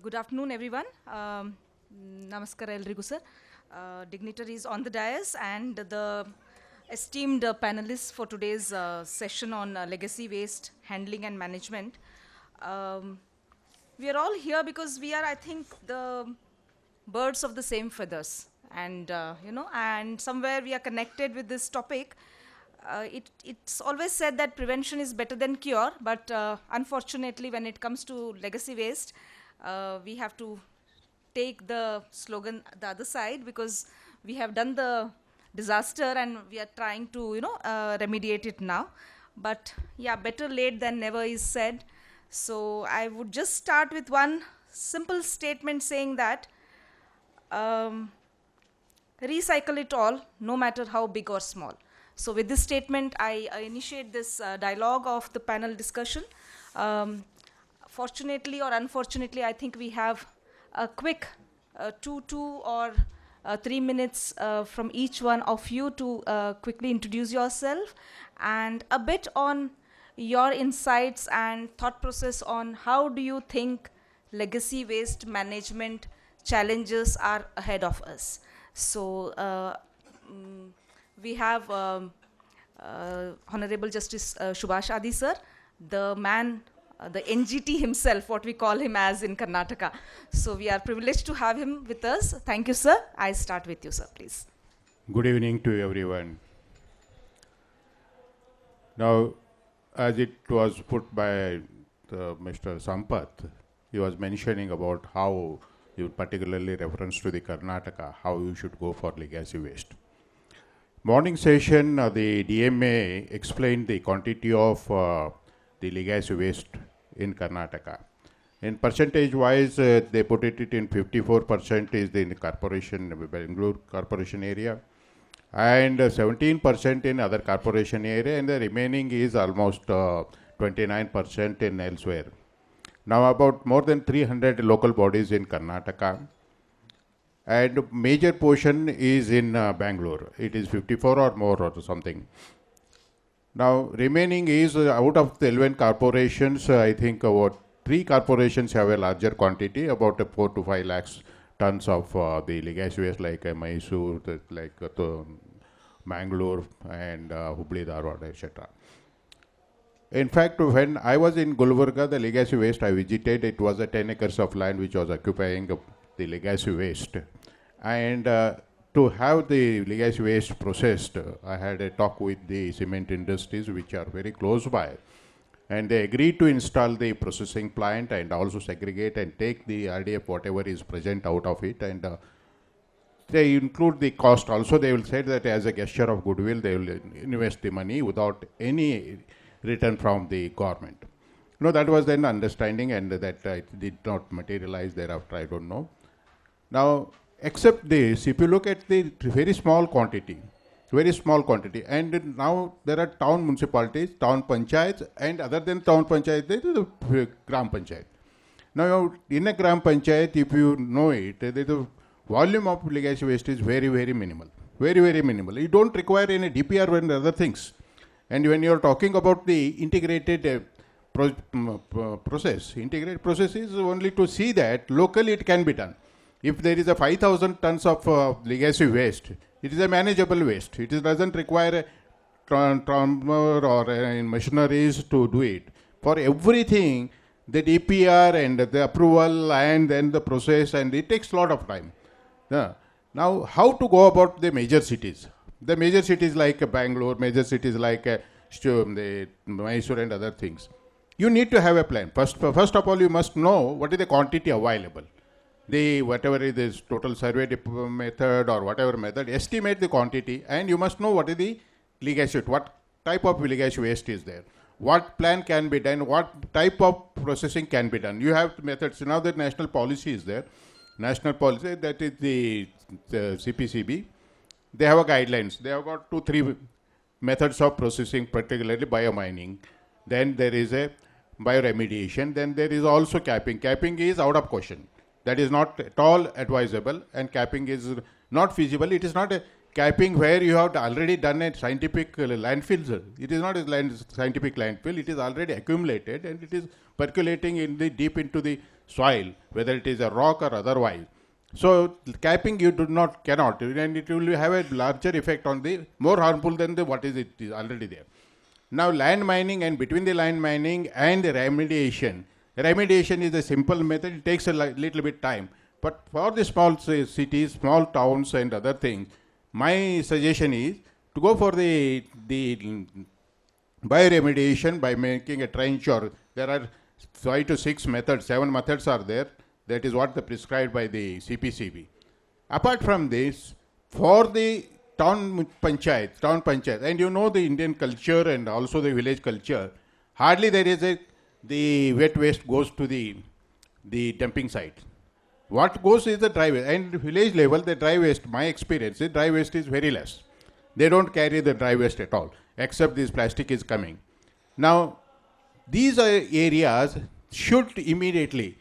Good afternoon, everyone. Namaskar elrigu sir. Dignitaries on the dais and the esteemed panelists for today's session on legacy waste handling and management. We are all here because we are, I think, the birds of the same feathers. And, and somewhere we are connected with this topic. It's always said that prevention is better than cure, but unfortunately, when it comes to legacy waste, we have to take the slogan the other side because we have done the disaster and we are trying to, remediate it now. But yeah, better late than never is said. So I would just start with one simple statement saying that recycle it all, no matter how big or small. So with this statement, I initiate this dialogue of the panel discussion. Fortunately or unfortunately, I think we have a quick 2 or 3 minutes from each one of you to quickly introduce yourself and a bit on your insights and thought process on how do you think legacy waste management challenges are ahead of us. So we have Honorable Justice Subhash Adi sir, the man, the NGT himself, what we call him as in Karnataka. So we are privileged to have him with us. Thank you, sir. I start with you, sir, please. Good evening to everyone. Now, as it was put by Mr. Sampath, he was mentioning about how, you particularly reference to the Karnataka, how you should go for legacy waste. Morning session, the DMA explained the quantity of the legacy waste in Karnataka. In percentage-wise, they put it in 54% is in the corporation, Bengaluru corporation area, and 17% in other corporation area, and the remaining is almost 29% in elsewhere. Now about more than 300 local bodies in Karnataka, and major portion is in Bengaluru. It is 54 or more or something. Now remaining is out of the 11 corporations, I think about 3 corporations have a larger quantity, about 4 to 5 lakhs tons of the legacy waste like Mysore, like Mangalore and Hubli, Dharwad, etc. In fact, when I was in Gulbarga, the legacy waste I visited, it was a 10 acres of land which was occupying the legacy waste. And to have the legacy waste processed, I had a talk with the cement industries which are very close by. And they agreed to install the processing plant and also segregate and take the RDF, whatever is present out of it. And they include the cost also. They will say that as a gesture of goodwill, they will invest the money without any return from the government. That was then understanding, and that it did not materialize thereafter, I don't know. Now, except this, if you look at the very small quantity, and now there are town municipalities, town panchayats, and other than town panchayat, there is a gram panchayat. Now, in a gram panchayat, if you know it, the volume of legacy waste is very, very minimal. Very, very minimal. You don't require any DPR and other things. And when you are talking about the integrated process, integrated process is only to see that locally it can be done. If there is a 5,000 tons of legacy waste, it is a manageable waste. It doesn't require a transfer or machineries to do it. For everything, the DPR and the approval and then the process, and it takes a lot of time. Now, how to go about the major cities? The major cities like Bangalore, major cities like the Mysore and other things. You need to have a plan. First of all, you must know what is the quantity available. Whatever is this total survey method or whatever method, estimate the quantity, and you must know what is the legacy, what type of legacy waste is there, what plan can be done, what type of processing can be done. You have methods. Now the national policy is there. National policy, that is the CPCB. They have a guidelines. They have got 2-3 methods of processing, particularly biomining. Then there is a bioremediation. Then there is also capping. Capping is out of question. That is not at all advisable, and capping is not feasible. It is not a capping where you have already done a scientific landfill. It is not a scientific landfill, it is already accumulated and it is percolating in the deep into the soil, whether it is a rock or otherwise. So capping you cannot, and it will have a larger effect on the, more harmful than the what is it is already there. Now land mining, and between the land mining and the remediation is a simple method, it takes a little bit time. But for the small cities, small towns and other things, my suggestion is to go for the bioremediation by making a trench, or there are 5 to 6 methods, 7 methods are there. That is what the prescribed by the CPCB. Apart from this, for the town panchayat, and you know the Indian culture and also the village culture, hardly there is the wet waste goes to the dumping site. What goes is the dry waste, and village level the dry waste, my experience is dry waste is very less. They don't carry the dry waste at all, except this plastic is coming. Now, these are areas should immediately,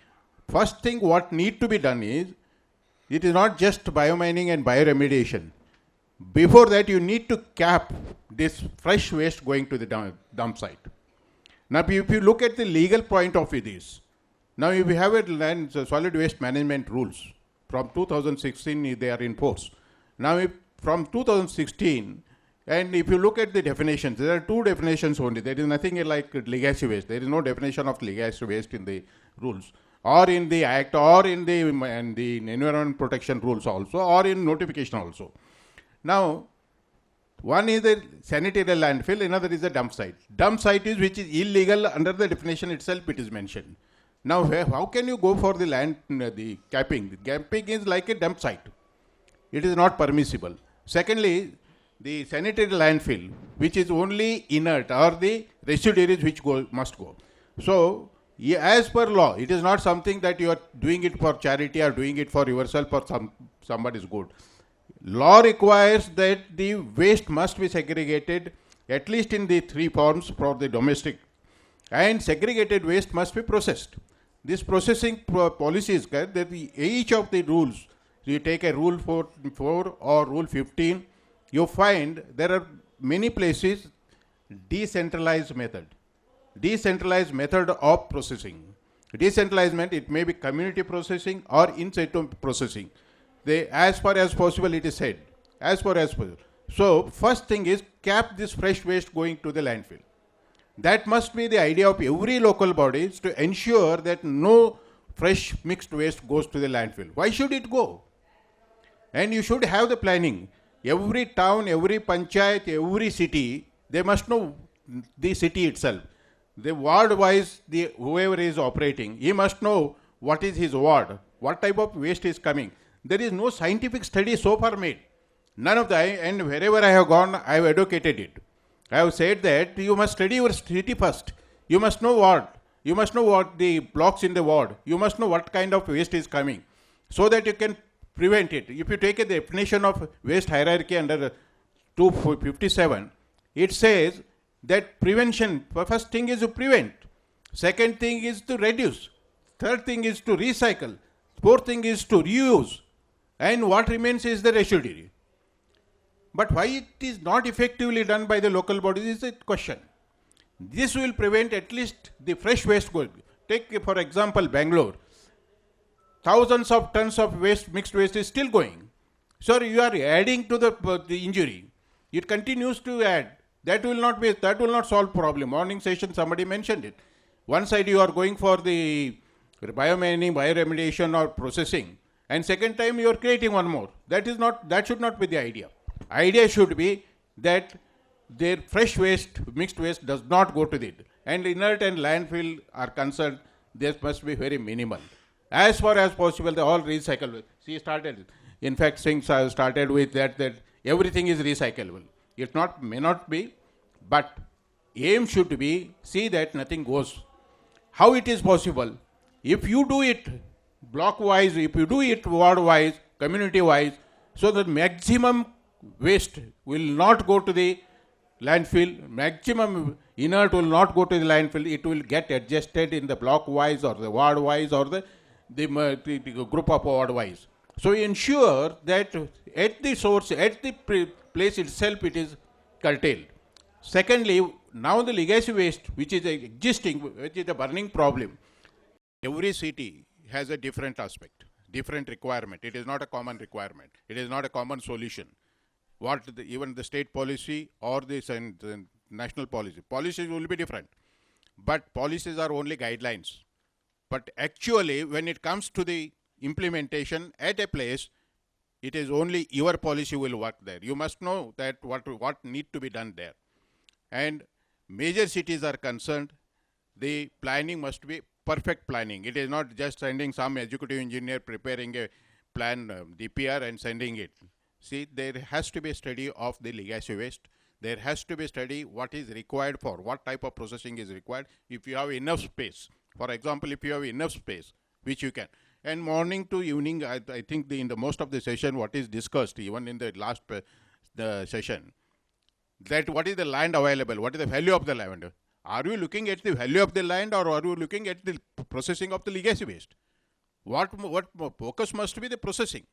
first thing what need to be done is, it is not just biomining and bioremediation. Before that, you need to cap this fresh waste going to the dump site. Now, if you look at the legal point of this, now if you have a solid waste management rules, from 2016 they are in force. Now, from 2016, and if you look at the definitions, there are 2 definitions only. There is nothing like legacy waste. There is no definition of legacy waste in the rules, or in the Act, or in the Environment Protection Rules also, or in notification also. Now, one is the sanitary landfill, another is a dump site. Dump site is which is illegal under the definition itself, it is mentioned. Now, how can you go for the the capping? The capping is like a dump site. It is not permissible. Secondly, the sanitary landfill, which is only inert, or the residuaries which must go. So, as per law, it is not something that you are doing it for charity or doing it for yourself or somebody's good. Law requires that the waste must be segregated at least in the 3 forms for the domestic, and segregated waste must be processed. This processing policy is that each of the rules, you take a rule 4 or rule 15, you find there are many places decentralized method of processing. Decentralized, it may be community processing or in situ processing. As far as possible, it is said, as far as possible. So, first thing is cap this fresh waste going to the landfill. That must be the idea of every local body, to ensure that no fresh mixed waste goes to the landfill. Why should it go? And you should have the planning. Every town, every panchayat, every city, they must know the city itself. The ward-wise, whoever is operating, he must know what is his ward, what type of waste is coming. There is no scientific study so far made. None of that, and wherever I have gone, I have advocated it. I have said that you must study your city first. You must know ward. You must know what the blocks in the ward. You must know what kind of waste is coming, so that you can prevent it. If you take a definition of waste hierarchy under 257, it says that prevention, first thing is to prevent. Second thing is to reduce. Third thing is to recycle. Fourth thing is to reuse. And what remains is the residuary. But why it is not effectively done by the local bodies is a question. This will prevent at least the fresh waste going. Take, for example, Bengaluru. Thousands of tons of waste, mixed waste is still going. So you are adding to the injury. It continues to add. That will not solve problem. Morning session somebody mentioned it. One side you are going for the biomining, bioremediation or processing, and second time you are creating one more. That should not be the idea. Idea should be that their fresh waste, mixed waste does not go to it. And inert and landfill are concerned, this must be very minimal. As far as possible, they all recycle. She started, in fact, Singh started with that everything is recyclable. It may not be, but aim should be, see that nothing goes. How it is possible? If you do it block-wise, if you do it ward-wise, community-wise, so that maximum waste will not go to the landfill, maximum inert will not go to the landfill, it will get adjusted in the block-wise or the ward-wise or the group of ward-wise. So we ensure that at the source, at the place itself, it is curtailed. Secondly, now the legacy waste, which is existing, which is a burning problem, every city has a different aspect, different requirement. It is not a common requirement. It is not a common solution. Even the state policy or the national policy, policies will be different. But policies are only guidelines. But actually, when it comes to the implementation at a place, it is only your policy will work there. You must know that what need to be done there. And major cities are concerned, the planning must be perfect planning. It is not just sending some executive engineer preparing a plan, DPR, and sending it. See, there has to be a study of the legacy waste. There has to be a study what is required for, what type of processing is required. If you have enough space, for example, if you have enough space, which you can. And morning to evening, I think in the most of the session, what is discussed, even in the last the session, that what is the land available, what is the value of the land. Are you looking at the value of the land, or are you looking at the processing of the legacy waste? What focus must be the processing.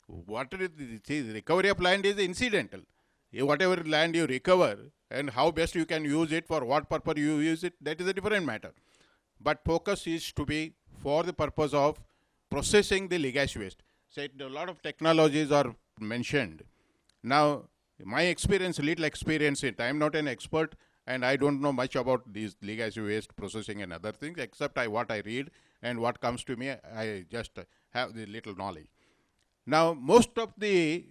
What is the recovery of land is incidental. Whatever land you recover and how best you can use it, for what purpose you use it, that is a different matter. But focus is to be for the purpose of processing the legacy waste. So a lot of technologies are mentioned. Now, my experience, little experience it, I am not an expert and I don't know much about these legacy waste processing and other things, except what I read and what comes to me, I just have the little knowledge. Now, most of the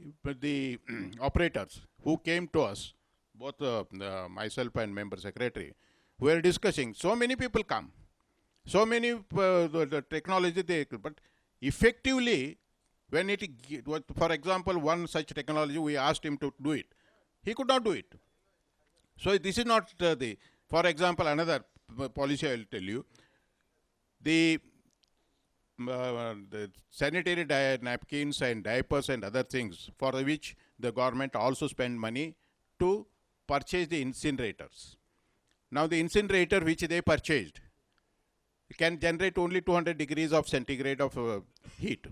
operators who came to us, both myself and member secretary, we are discussing, so many people come, so many the technology but effectively, when for example, one such technology, we asked him to do it. He could not do it. So this is not for example, another policy I will tell you, the sanitary napkins and diapers and other things for which the government also spend money to purchase the incinerators. Now the incinerator which they purchased can generate only 200 degrees of centigrade of heat.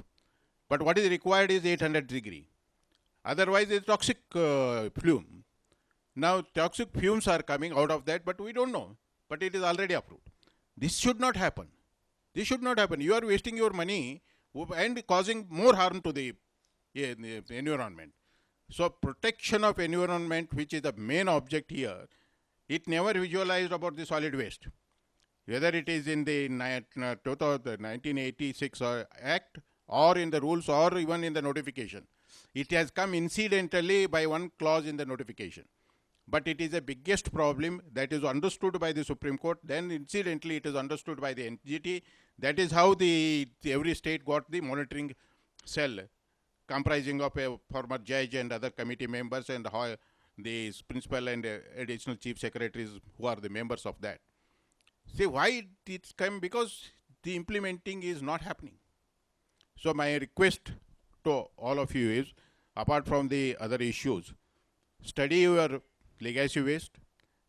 But what is required is 800 degree. Otherwise it's toxic fume. Now toxic fumes are coming out of that, but we don't know. But it is already approved. This should not happen. This should not happen. You are wasting your money and causing more harm to the environment. So protection of environment, which is the main object here, it never visualized about the solid waste. Whether it is in the 1986 Act or in the rules or even in the notification. It has come incidentally by one clause in the notification. But it is the biggest problem that is understood by the Supreme Court. Then incidentally it is understood by the NGT. That is how every state got the monitoring cell comprising of a former judge and other committee members and the principal and additional chief secretaries who are the members of that. See why it's come? Because the implementing is not happening. So my request to all of you is, apart from the other issues, study your legacy waste,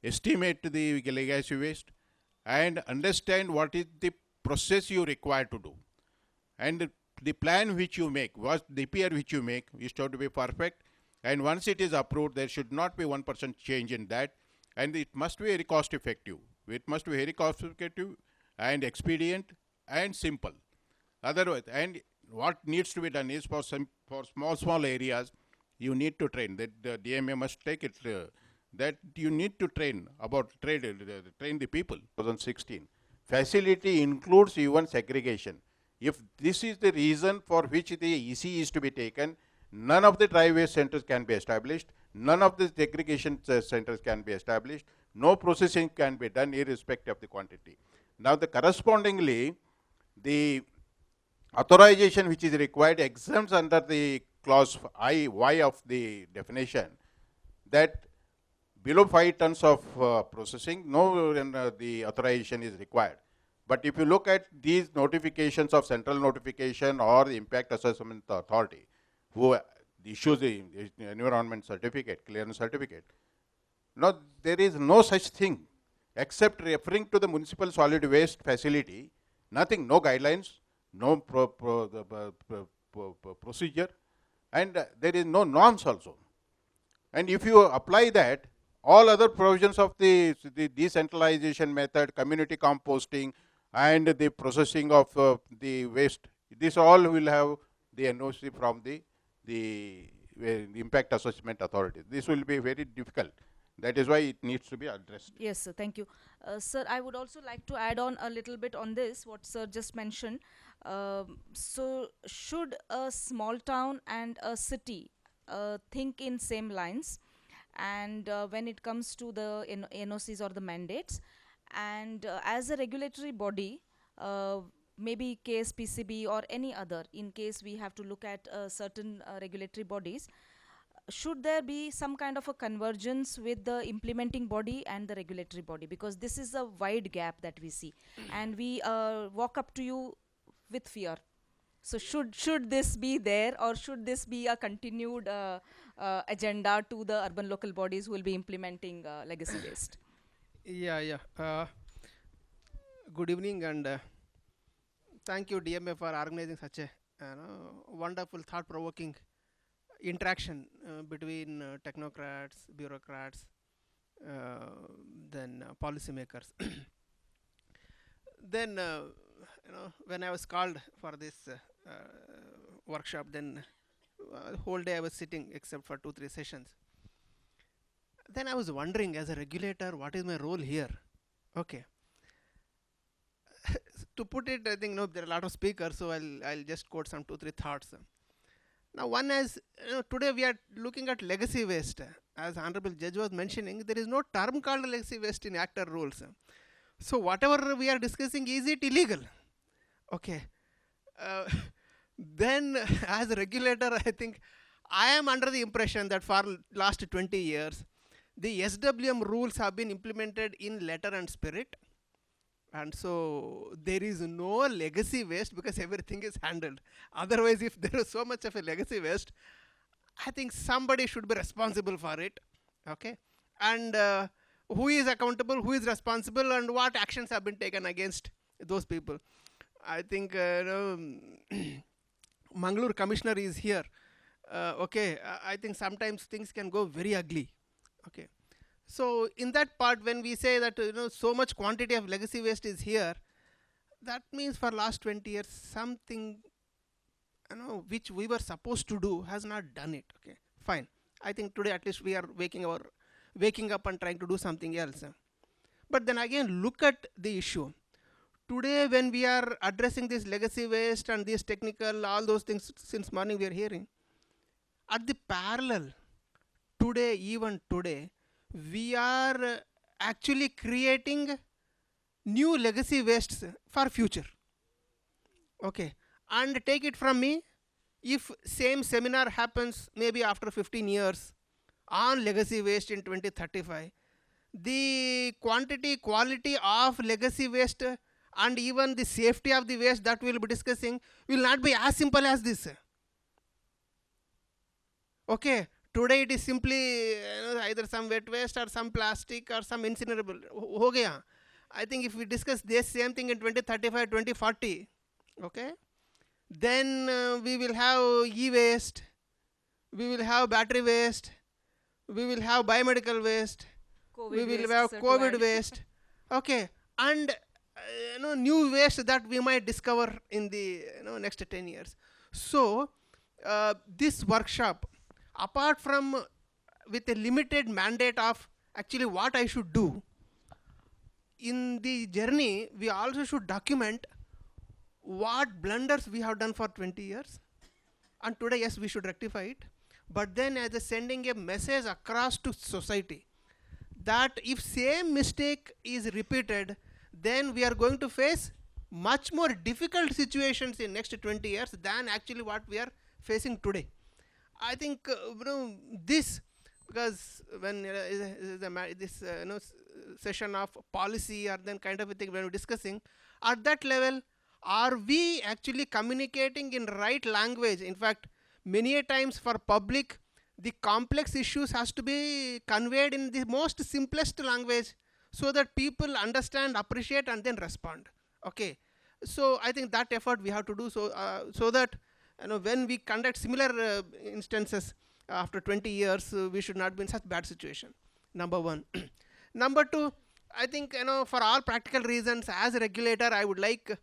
estimate the legacy waste, and understand what is the process you require to do. And the plan which you make, the DPR which you make, is to be perfect. And once it is approved, there should not be 1% change in that. And it must be very cost effective. It must be very cost effective and expedient and simple. Otherwise, and what needs to be done is for small areas, you need to train. The DMA must take it. That you need to train the people. 2016. Facility includes even segregation. If this is the reason for which the EC is to be taken, none of the dry waste centers can be established, none of the segregation centers can be established, no processing can be done irrespective of the quantity. Now the correspondingly, the authorization which is required exempts under the clause Y of the definition, that below 5 tons of processing, no the authorization is required. But if you look at these notifications of central notification or the impact assessment authority, who issues the environment certificate, clearance certificate, now there is no such thing except referring to the municipal solid waste facility, nothing, no guidelines, no procedure, and there is no norms also. And if you apply that, all other provisions of the decentralization method, community composting, and the processing of the waste, this all will have the NOC from the impact assessment authority. This will be very difficult. That is why it needs to be addressed. Yes, sir. Thank you. Sir, I would also like to add on a little bit on this, what sir just mentioned. So, should a small town and a city think in same lines? And when it comes to the NOCs or the mandates, and as a regulatory body, maybe KSPCB or any other, in case we have to look at certain regulatory bodies, should there be some kind of a convergence with the implementing body and the regulatory body, because this is a wide gap that we see, and we walk up to you with fear. So should this be there, or should this be a continued agenda to the urban local bodies who will be implementing legacy waste? Good evening, and thank you DMA for organizing such a wonderful, thought-provoking interaction between technocrats, bureaucrats, then policymakers. Then when I was called for this workshop, then whole day I was sitting except for 2-3 sessions. Then I was wondering, as a regulator, what is my role here? Okay. To put it, I think there are a lot of speakers, so I'll just quote some 2-3 thoughts. Now, one is, today we are looking at legacy waste. As Honorable Judge was mentioning, there is no term called legacy waste in Act or rules. So whatever we are discussing, is it illegal? Okay. Then as a regulator, I think I am under the impression that for last 20 years, the SWM rules have been implemented in letter and spirit. And so there is no legacy waste because everything is handled. Otherwise, if there is so much of a legacy waste, I think somebody should be responsible for it. Okay. And who is accountable, who is responsible, and what actions have been taken against those people. I think Bengaluru commissioner is here. Okay. I think sometimes things can go very ugly. Okay. So in that part, when we say that so much quantity of legacy waste is here, that means for last 20 years something which we were supposed to do has not done it. Okay, fine. I think today at least we are waking up and trying to do something else. But then again, look at the issue. Today when we are addressing this legacy waste and this technical, all those things since morning we are hearing, at the parallel, today, even today, we are actually creating new legacy wastes for future. Okay, and take it from me, if same seminar happens maybe after 15 years on legacy waste in 2035, the quantity, quality of legacy waste and even the safety of the waste that we will be discussing will not be as simple as this. Okay. Today it is simply either some wet waste or some plastic or some incinerable. Ho gaya. I think if we discuss this same thing in 2035, 2040, okay, then we will have e-waste, we will have battery waste, we will have biomedical waste, we will have COVID waste, okay, and new waste that we might discover in the next 10 years. So this workshop, apart from with a limited mandate of actually what I should do, in the journey we also should document what blunders we have done for 20 years, and today yes we should rectify it, but then as a sending a message across to society that if same mistake is repeated, then we are going to face much more difficult situations in next 20 years than actually what we are facing today. I think this, because when this session of policy or then kind of a thing when we're discussing, at that level, are we actually communicating in right language? In fact, many a times for public, the complex issues has to be conveyed in the most simplest language so that people understand, appreciate, and then respond. Okay. So I think that effort we have to do so that when we conduct similar instances after 20 years, we should not be in such bad situation. Number one. Number two, I think for all practical reasons, as a regulator, I would like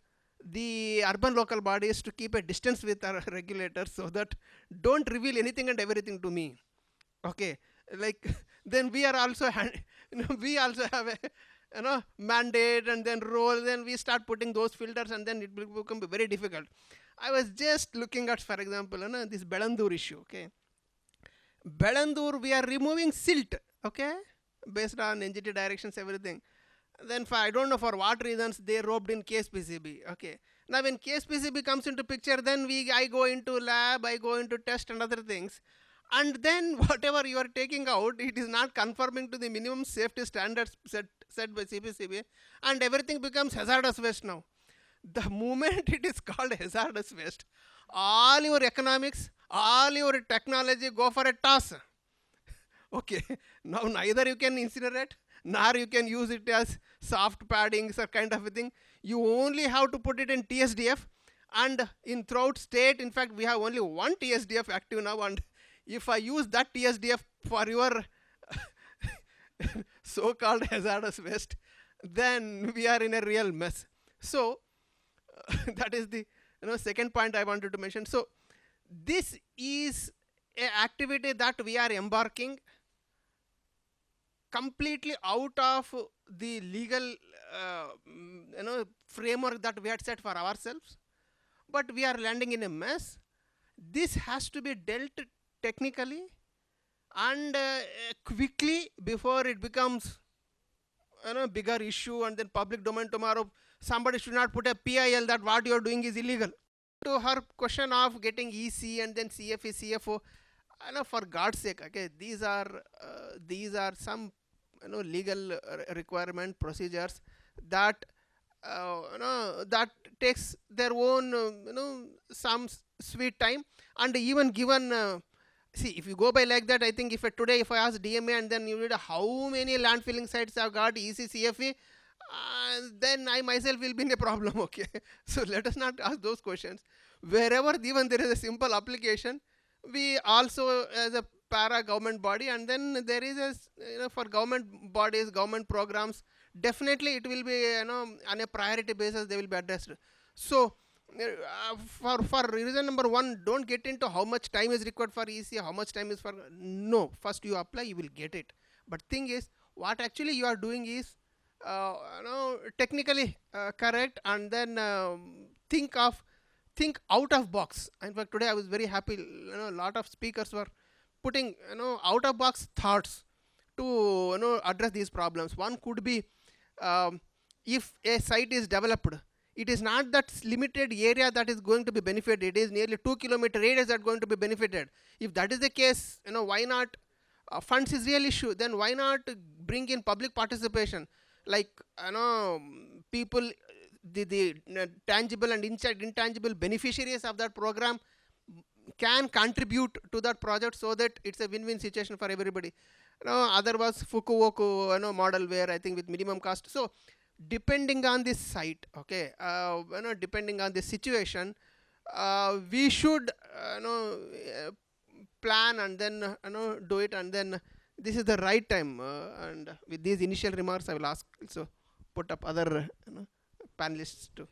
the urban local bodies to keep a distance with our regulators, so that don't reveal anything and everything to me. Okay, like then we are also we also have a mandate and then role. Then we start putting those filters, and then it will become very difficult. I was just looking at, for example, this Bengaluru issue. Okay, Bengaluru, we are removing silt. Okay, based on NGT directions, everything. Then I don't know for what reasons they roped in KSPCB. Okay. Now when KSPCB comes into picture, then I go into lab, I go into test and other things. And then whatever you are taking out, it is not conforming to the minimum safety standards set by CPCB, and everything becomes hazardous waste now. The moment it is called hazardous waste, all your economics, all your technology go for a toss. Okay. Now neither you can incinerate, nor you can use it as soft paddings or kind of a thing. You only have to put it in TSDF, and in throughout state, in fact, we have only one TSDF active now, and if I use that TSDF for your so-called hazardous waste, then we are in a real mess. So that is the second point I wanted to mention. So this is an activity that we are embarking completely out of the legal framework that we had set for ourselves, but we are landing in a mess. This has to be dealt technically and quickly before it becomes bigger issue, and then public domain tomorrow. Somebody should not put a PIL that what you are doing is illegal. To her question of getting EC and then CFE, CFO, for God's sake, okay, these are some legal requirement procedures that that takes their own some sweet time, and even given see, if you go by like that, I think if I ask DMA and then you read how many landfilling sites have got EC, CFE, then I myself will be in a problem. Okay, so let us not ask those questions. Wherever even there is a simple application, we also as a para government body, and then there is a for government bodies, government programs, definitely it will be on a priority basis they will be addressed. So for reason number one, don't get into how much time is required for EC, how much time is for no. First you apply, you will get it. But thing is, what actually you are doing is technically correct, and then think out of box. In fact, today I was very happy. A lot of speakers were putting out of box thoughts to address these problems. One could be if a site is developed, it is not that limited area that is going to be benefited. It is nearly 2 kilometer radius that is going to be benefited. If that is the case, why not? Funds is real issue. Then why not bring in public participation? Like people, the tangible and intangible beneficiaries of that program can contribute to that project, so that it's a win-win situation for everybody. Other was Fukuoka model, where I think with minimum cost. So depending on this site, okay, depending on the situation, we should plan and then do it, and then this is the right time. And with these initial remarks, I will ask also put up other panelists too.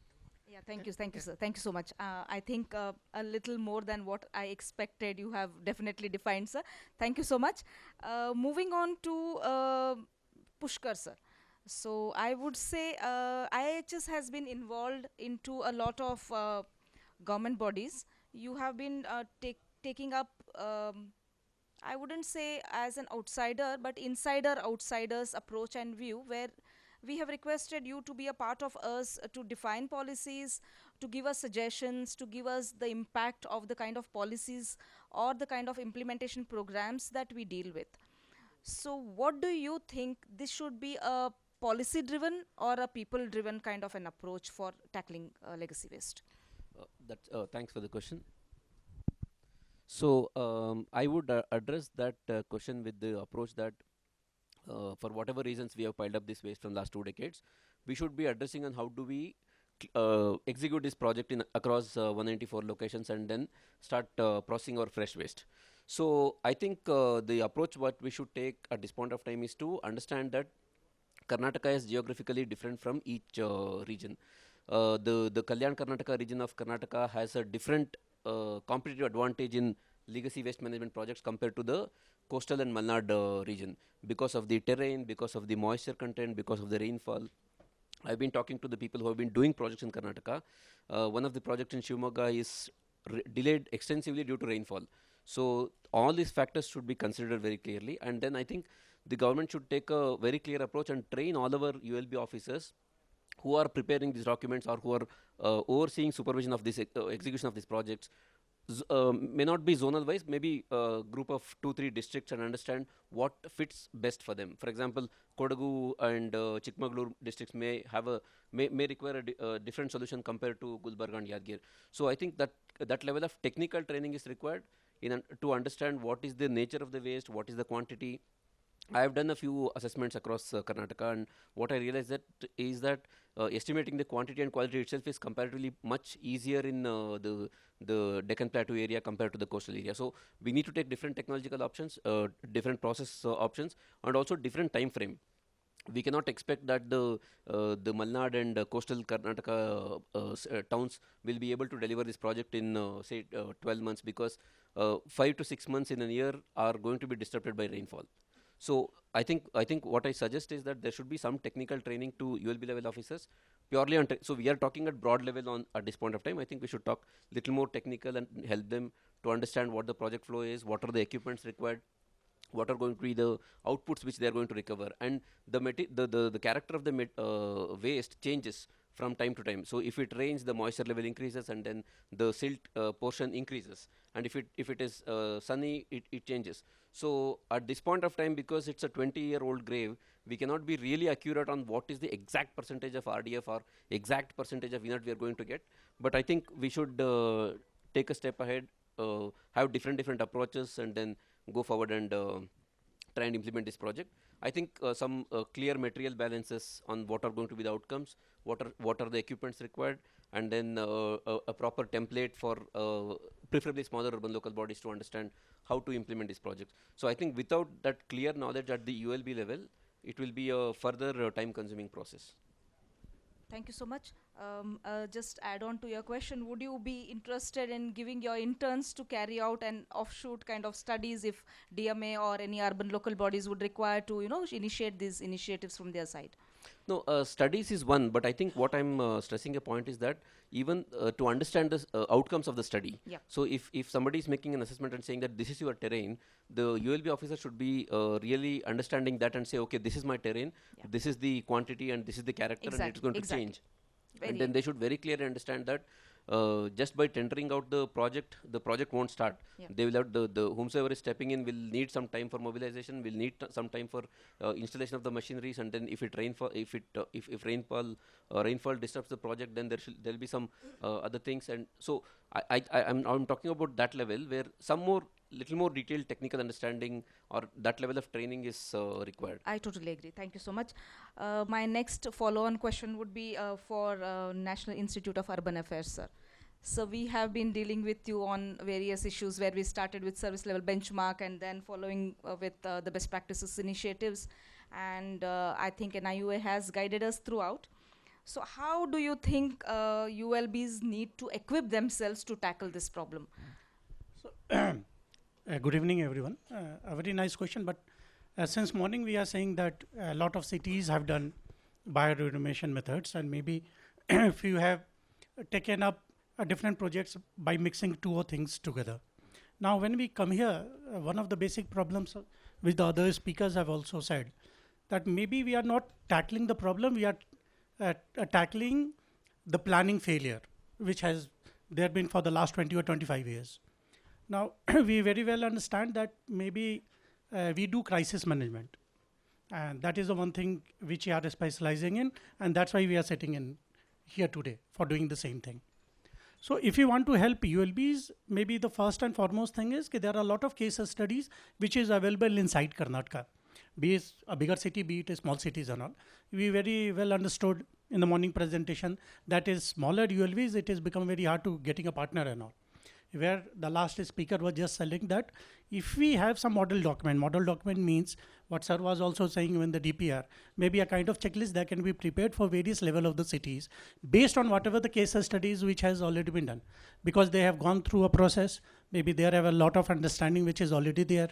Yeah, thank you, sir. Thank you so much. I think a little more than what I expected you have definitely defined, sir. Thank you so much. Moving on to Pushkar, sir. So I would say IIHS has been involved into a lot of government bodies. You have been taking up, I wouldn't say as an outsider, but insider-outsiders approach and view, where we have requested you to be a part of us to define policies, to give us suggestions, to give us the impact of the kind of policies or the kind of implementation programs that we deal with. So what do you think, this should be a policy-driven or a people-driven kind of an approach for tackling legacy waste? Thanks for the question. So I would address that question with the approach that for whatever reasons we have piled up this waste from last 2 decades, we should be addressing on how do we execute this project in across 194 locations and then start processing our fresh waste. So I think the approach what we should take at this point of time is to understand that Karnataka is geographically different from each region. The Kalyan Karnataka region of Karnataka has a different competitive advantage in legacy waste management projects compared to the coastal and Malnad region because of the terrain, because of the moisture content, because of the rainfall. I've been talking to the people who have been doing projects in Karnataka. One of the projects in Shivamogga is delayed extensively due to rainfall. So all these factors should be considered very clearly, and then I think the government should take a very clear approach and train all our ULB officers who are preparing these documents or who are overseeing supervision of this execution of these projects. May not be zonal wise, maybe a group of 2-3 districts, and understand what fits best for them. For example, Kodagu and Chikmagalur districts may have may require a different solution compared to Gulbarga and Yadgir. So I think that that level of technical training is required to understand what is the nature of the waste, what is the quantity. I have done a few assessments across Karnataka, and what I realized is that estimating the quantity and quality itself is comparatively much easier in the Deccan Plateau area compared to the coastal area. So we need to take different technological options, different process options, and also different time frame. We cannot expect that the Malnad and coastal Karnataka towns will be able to deliver this project in say 12 months, because 5 to 6 months in a year are going to be disrupted by rainfall. So I think what I suggest is that there should be some technical training to ULB level officers purely on. So we are talking at broad level at this point of time. I think we should talk little more technical and help them to understand what the project flow is, what are the equipments required, what are going to be the outputs which they are going to recover, and the character of the waste changes from time to time. So if it rains, the moisture level increases, and then the silt portion increases, and if it is sunny, it changes. So at this point of time, because it's a 20-year-old grave, we cannot be really accurate on what is the exact percentage of RDF or exact percentage of inert we are going to get. But I think we should take a step ahead, have different approaches, and then go forward and try and implement this project. I think some clear material balances on what are going to be the outcomes, what are the equipments required, and then a proper template for preferably smaller urban local bodies to understand how to implement these projects. So I think without that clear knowledge at the ULB level, it will be a further time-consuming process. Thank you so much. Just add on to your question, would you be interested in giving your interns to carry out an offshoot kind of studies if DMA or any urban local bodies would require to, initiate these initiatives from their side? No, studies is one, but I think what I'm stressing a point is that even to understand the outcomes of the study. Yeah. So if somebody is making an assessment and saying that this is your terrain, the ULB officer should be really understanding that and say, okay, this is my terrain, this is the quantity, and this is the character, and it's going to change. And then they should very clearly understand that just by tendering out the project won't start. Yeah. They will have the whomsoever is stepping in will need some time for mobilization, will need some time for installation of the machineries, and then if rainfall disrupts the project, then there'll be some other things. And so I'm talking about that level where some little more detailed technical understanding or that level of training is required. I totally agree. Thank you so much. My next follow-on question would be for National Institute of Urban Affairs, sir. So we have been dealing with you on various issues where we started with service level benchmark and then following with the best practices initiatives. And I think NIUA has guided us throughout. So how do you think ULBs need to equip themselves to tackle this problem? So good evening, everyone. A very nice question, but since morning we are saying that a lot of cities have done bioremediation methods, and maybe if you have taken up different projects by mixing two things together. Now, when we come here, one of the basic problems which the other speakers have also said, that maybe we are not tackling the problem, we are tackling the planning failure, which has there been for the last 20 or 25 years. Now, we very well understand that maybe we do crisis management, and that is the one thing which we are specializing in, and that's why we are sitting in here today for doing the same thing. So if you want to help ULBs, maybe the first and foremost thing is that there are a lot of case studies which is available inside Karnataka. be it a bigger city, be it a small cities and all. We very well understood in the morning presentation that is smaller ULVs, it has become very hard to getting a partner and all. Where the last speaker was just telling that if we have some model document means what sir was also saying when the DPR, maybe a kind of checklist that can be prepared for various level of the cities based on whatever the case studies which has already been done. Because they have gone through a process, maybe they have a lot of understanding which is already there.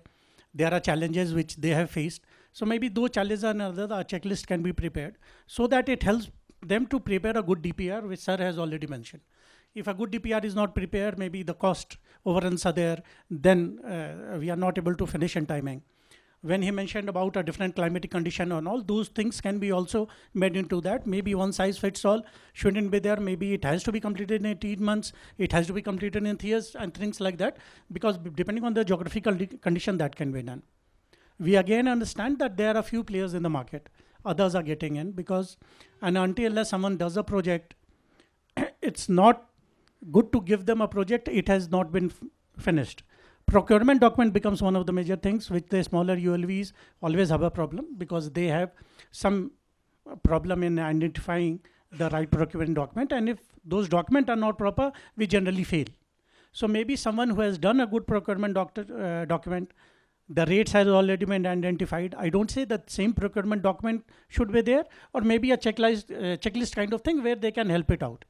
There are challenges which they have faced. So maybe those challenges and other the checklist can be prepared so that it helps them to prepare a good DPR, which sir has already mentioned. If a good DPR is not prepared, maybe the cost overruns are there, then we are not able to finish in timing. When he mentioned about a different climatic condition and all, those things can be also made into that. Maybe one size fits all shouldn't be there. Maybe it has to be completed in 18 months. It has to be completed in 3 years and things like that, because depending on the geographical condition that can be done. We again understand that there are few players in the market. Others are getting in because, and until someone does a project, it's not good to give them a project, it has not been finished. Procurement document becomes one of the major things which the smaller ULVs always have a problem, because they have some problem in identifying the right procurement document, and if those documents are not proper, we generally fail. So maybe someone who has done a good procurement document, the rates has already been identified. I don't say that same procurement document should be there, or maybe a checklist kind of thing where they can help it out.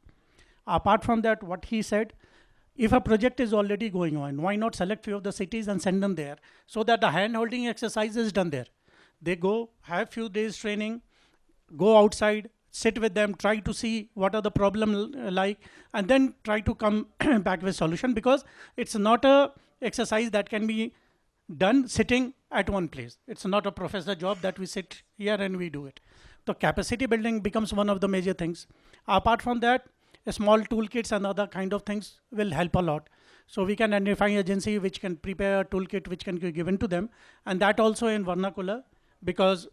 Apart from that, what he said, if a project is already going on, why not select few of the cities and send them there so that the hand-holding exercise is done there. They go, have few days training, go outside, sit with them, try to see what are the problem like, and then try to come back with solution, because it's not a exercise that can be done sitting at one place. It's not a professor job that we sit here and we do it. So capacity building becomes one of the major things. Apart from that, small toolkits and other kind of things will help a lot. So we can identify agency which can prepare a toolkit which can be given to them, and that also in vernacular, because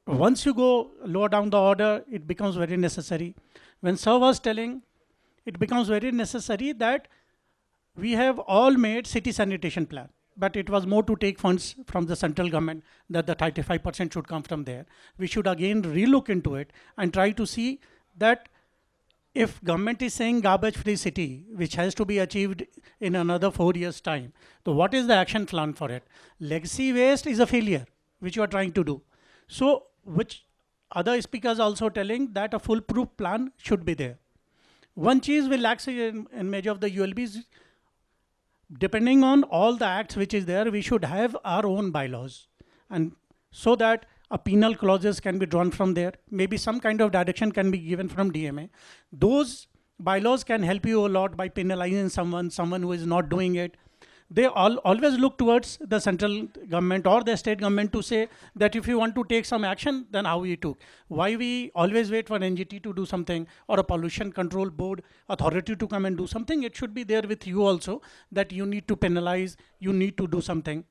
once you go lower down the order, it becomes very necessary. When sir was telling, it becomes very necessary that we have all made city sanitation plan, but it was more to take funds from the central government, that the 35% should come from there. We should again relook into it and try to see that if government is saying garbage free city, which has to be achieved in another 4 years time, so what is the action plan for it? Legacy waste is a failure, which you are trying to do. So which other speakers also telling that a foolproof plan should be there. One cheese will lack in major of the ULBs. Depending on all the acts which is there, we should have our own bylaws, and so that a penal clauses can be drawn from there. Maybe some kind of direction can be given from DMA. Those bylaws can help you a lot by penalizing someone who is not doing it. They always look towards the central government or the state government to say that if you want to take some action, then how we took. Why we always wait for NGT to do something, or a pollution control board authority to come and do something? It should be there with you also, that you need to penalize, you need to do something.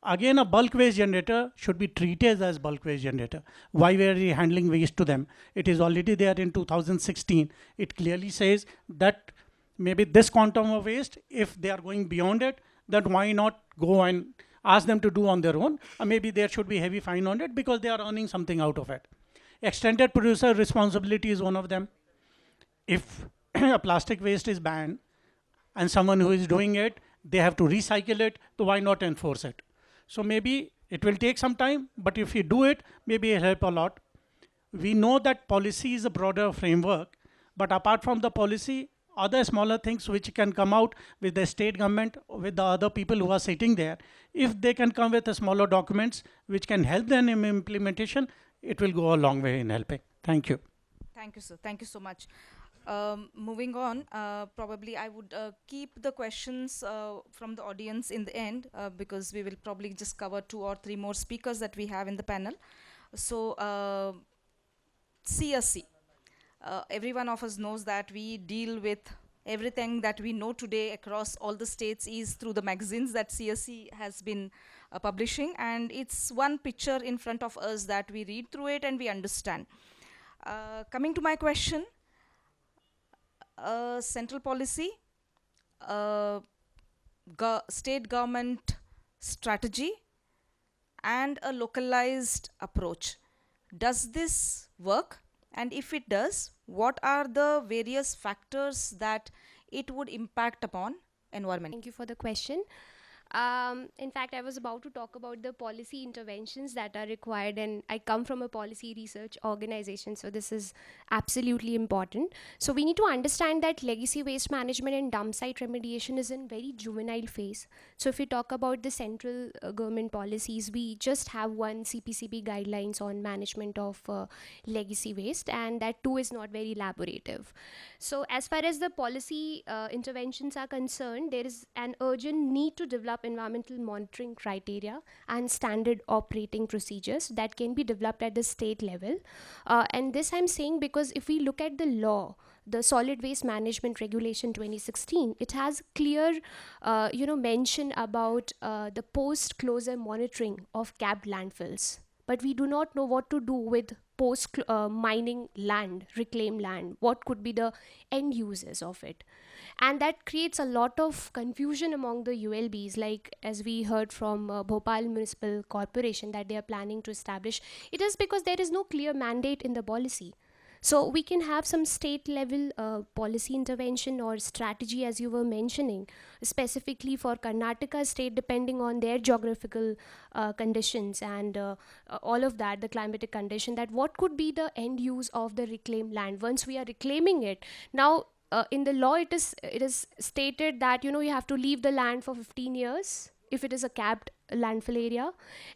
Again, a bulk waste generator should be treated as bulk waste generator. Why we are handling waste to them? It is already there in 2016. It clearly says that maybe this quantum of waste, if they are going beyond it, then why not go and ask them to do on their own? Or maybe there should be heavy fine on it, because they are earning something out of it. Extended producer responsibility is one of them. If a plastic waste is banned and someone who is doing it, they have to recycle it, so why not enforce it? So maybe it will take some time, but if you do it, maybe it'll help a lot. We know that policy is a broader framework, but apart from the policy, other smaller things which can come out with the state government, with the other people who are sitting there, if they can come with the smaller documents which can help them in implementation, it will go a long way in helping. Thank you. Thank you, sir. Thank you so much. Moving on, probably I would keep the questions from the audience in the end, because we will probably just cover 2 or 3 more speakers that we have in the panel. So CSC, every one of us knows that we deal with everything that we know today across all the states is through the magazines that CSC has been publishing, and it's one picture in front of us that we read through it and we understand. Coming to my question, central policy, state government strategy, and a localized approach. Does this work? And if it does, what are the various factors that it would impact upon environment? Thank you for the question. In fact, I was about to talk about the policy interventions that are required, and I come from a policy research organization, so this is absolutely important. So we need to understand that legacy waste management and dump site remediation is in very juvenile phase. So if we talk about the central government policies, we just have one CPCB guidelines on management of legacy waste, and that too is not very elaborative. So as far as the policy interventions are concerned, there is an urgent need to develop environmental monitoring criteria and standard operating procedures that can be developed at the state level. And this I'm saying because if we look at the law, the Solid Waste Management Regulation 2016, it has clear mention about the post-closure monitoring of capped landfills. But we do not know what to do with post-mining land, reclaimed land. What could be the end uses of it? And that creates a lot of confusion among the ULBs, like as we heard from Bhopal Municipal Corporation that they are planning to establish. It is because there is no clear mandate in the policy. So we can have some state level policy intervention or strategy, as you were mentioning, specifically for Karnataka state, depending on their geographical conditions and all of that, the climatic condition, that what could be the end use of the reclaimed land once we are reclaiming it. Now, in the law, it is stated that you have to leave the land for 15 years if it is a capped landfill area,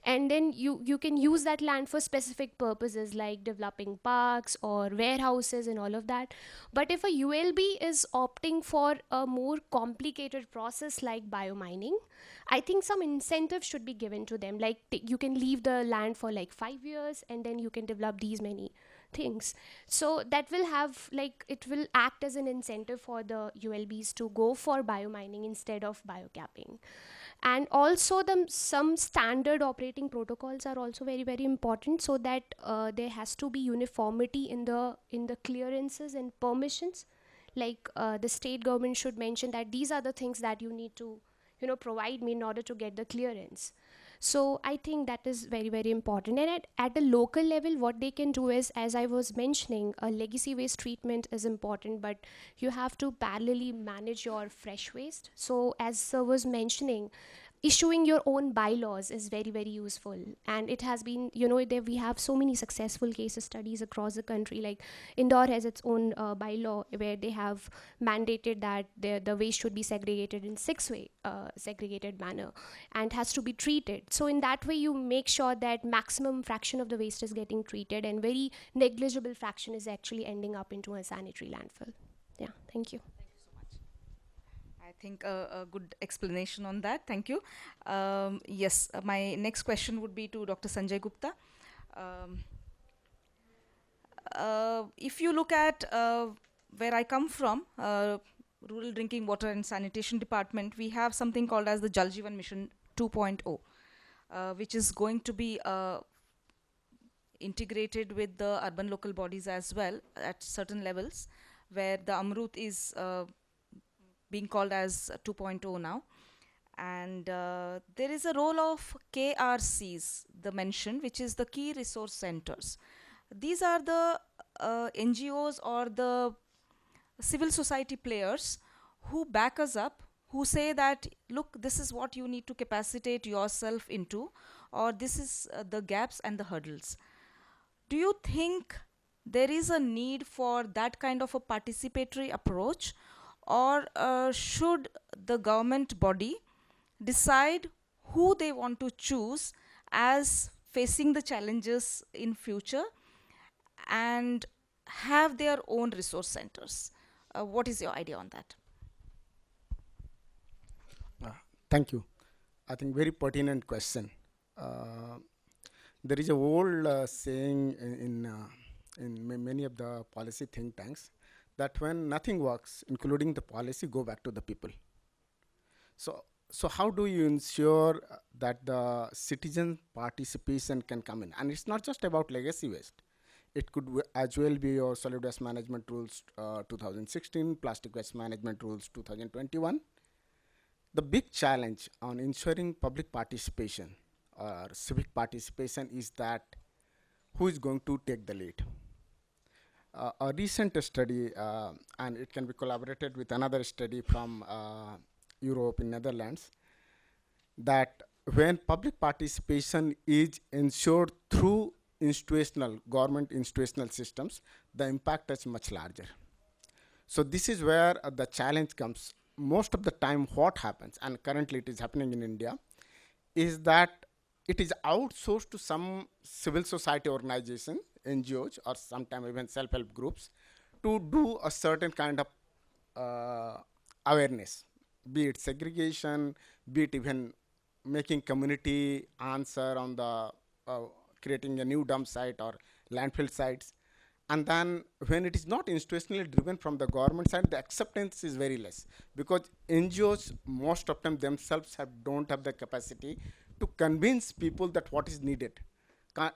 and then you can use that land for specific purposes like developing parks or warehouses and all of that. But if a ULB is opting for a more complicated process like biomining, I think some incentive should be given to them, like you can leave the land for like 5 years and then you can develop these many things. So that will have, like, it will act as an incentive for the ULBs to go for biomining instead of biocapping. And also some standard operating protocols are also very, very important, so that there has to be uniformity in the clearances and permissions. Like the state government should mention that these are the things that you need to provide me in order to get the clearance. So I think that is very, very important. And at the local level, what they can do is, as I was mentioning, a legacy waste treatment is important, but you have to parallelly manage your fresh waste. So as sir was mentioning, issuing your own bylaws is very, very useful. And it has been, we have so many successful case studies across the country. Like Indore has its own bylaw where they have mandated that the waste should be segregated in 6-way segregated manner and has to be treated. So in that way, you make sure that maximum fraction of the waste is getting treated and very negligible fraction is actually ending up into a sanitary landfill. Yeah, thank you. I think a good explanation on that. Thank you. Yes, my next question would be to Dr. Sanjay Gupta. If you look at where I come from, Rural Drinking Water and Sanitation Department, we have something called as the Jal Jeevan Mission 2.0, which is going to be integrated with the urban local bodies as well at certain levels, where the Amrut is being called as 2.0 now. And there is a role of KRCs, the mention, which is the key resource centers. These are the NGOs or the civil society players who back us up, who say that, look, this is what you need to capacitate yourself into, or this is the gaps and the hurdles. Do you think there is a need for that kind of a participatory approach, or should the government body decide who they want to choose as facing the challenges in future and have their own resource centers? What is your idea on that? Thank you. I think very pertinent question. There is a old saying in many of the policy think tanks, that when nothing works, including the policy, go back to the people. So how do you ensure that the citizen participation can come in? And it's not just about legacy waste. It could as well be your solid waste management rules 2016, plastic waste management rules 2021. The big challenge on ensuring public participation or civic participation is that who is going to take the lead. A recent study, and it can be collaborated with another study from Europe in Netherlands, that when public participation is ensured through government institutional systems, the impact is much larger. So this is where the challenge comes. Most of the time what happens, and currently it is happening in India, is that it is outsourced to some civil society organization, NGOs, or sometimes even self-help groups, to do a certain kind of awareness, be it segregation, be it even making community answer on the creating a new dump site or landfill sites. And then when it is not institutionally driven from the government side, the acceptance is very less, because NGOs, most of them themselves don't have the capacity to convince people that what is needed.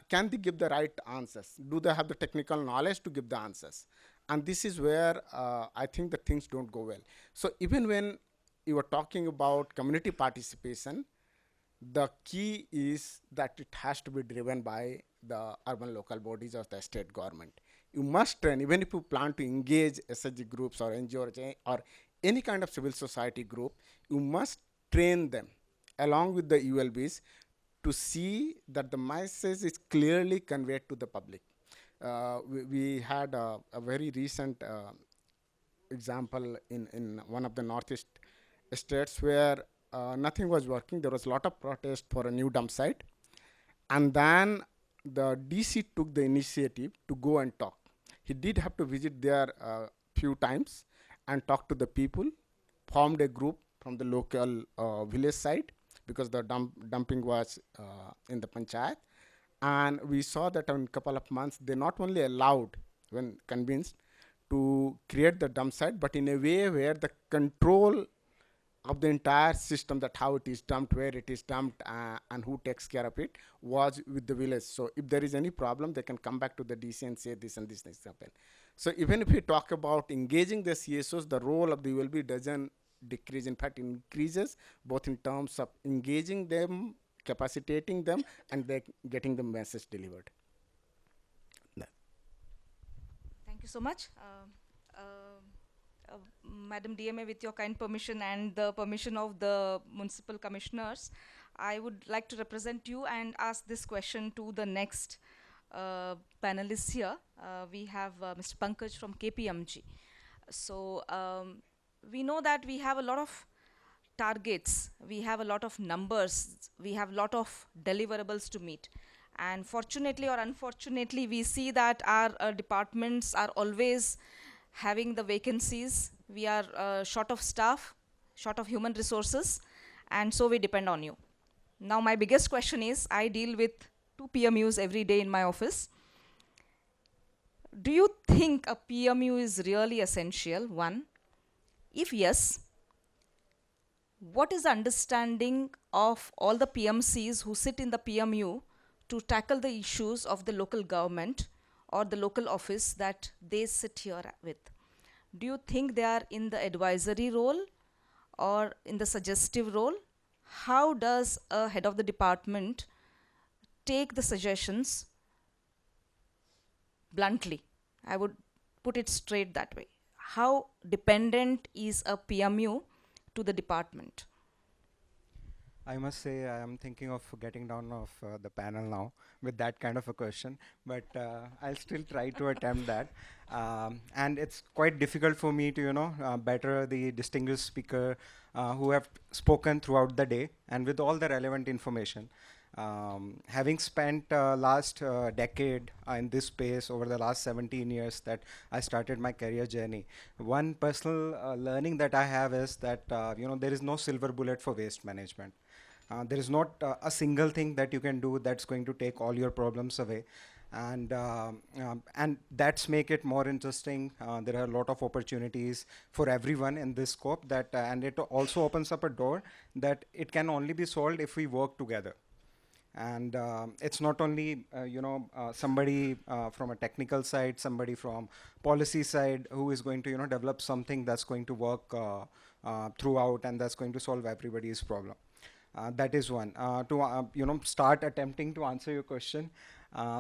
Can they give the right answers? Do they have the technical knowledge to give the answers? And this is where I think that things don't go well. So even when you are talking about community participation, the key is that it has to be driven by the urban local bodies or the state government. You must train, even if you plan to engage SHG groups or NGO or any kind of civil society group, you must train them along with the ULBs to see that the message is clearly conveyed to the public. We had a very recent example in one of the northeast states where nothing was working. There was a lot of protest for a new dump site. And then the DC took the initiative to go and talk. He did have to visit there a few times and talk to the people, formed a group from the local village side, because the dumping was in the panchayat. And we saw that in a couple of months, they not only allowed, when convinced, to create the dump site, but in a way where the control of the entire system, that how it is dumped, where it is dumped, and who takes care of it, was with the village. So if there is any problem, they can come back to the DC and say this and this needs to happen. So even if we talk about engaging the CSOs, the role of the ULB doesn't decrease, in fact increases, both in terms of engaging them, capacitating them, and getting the message delivered. Thank you so much. Madam DMA, with your kind permission and the permission of the municipal commissioners, I would like to represent you and ask this question to the next panelists here. We have Mr. Pankaj from KPMG. So we know that we have a lot of targets, we have a lot of numbers, we have a lot of deliverables to meet. And fortunately or unfortunately, we see that our departments are always having the vacancies. We are short of staff, short of human resources, and so we depend on you. Now my biggest question is, I deal with 2 PMUs every day in my office. Do you think a PMU is really essential? One. If yes, what is the understanding of all the PMCs who sit in the PMU to tackle the issues of the local government or the local office that they sit here with? Do you think they are in the advisory role or in the suggestive role? How does a head of the department take the suggestions bluntly? I would put it straight that way. How dependent is a PMU to the department? I must say I am thinking of getting down off the panel now with that kind of a question, but I'll still try to attempt that. And it's quite difficult for me to, better the distinguished speaker who have spoken throughout the day and with all the relevant information. Having spent last decade in this space over the last 17 years that I started my career journey, one personal learning that I have is that, there is no silver bullet for waste management. There is not a single thing that you can do that's going to take all your problems away. And that's make it more interesting. There are a lot of opportunities for everyone in this scope that, and it also opens up a door that it can only be solved if we work together. And it's not only somebody from a technical side, somebody from policy side who is going to develop something that's going to work throughout and that's going to solve everybody's problem. That is one. To start attempting to answer your question.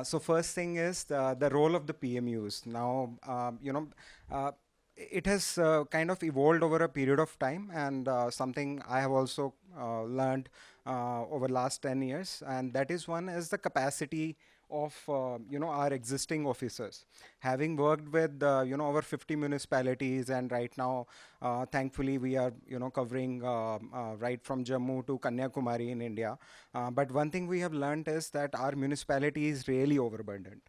So first thing is the role of the PMUs. Now, it has kind of evolved over a period of time, and something I have also learned over last 10 years, and that is one is the capacity of our existing officers. Having worked with over 50 municipalities, and right now thankfully we are covering right from Jammu to Kanyakumari in India, but one thing we have learned is that our municipality is really overburdened.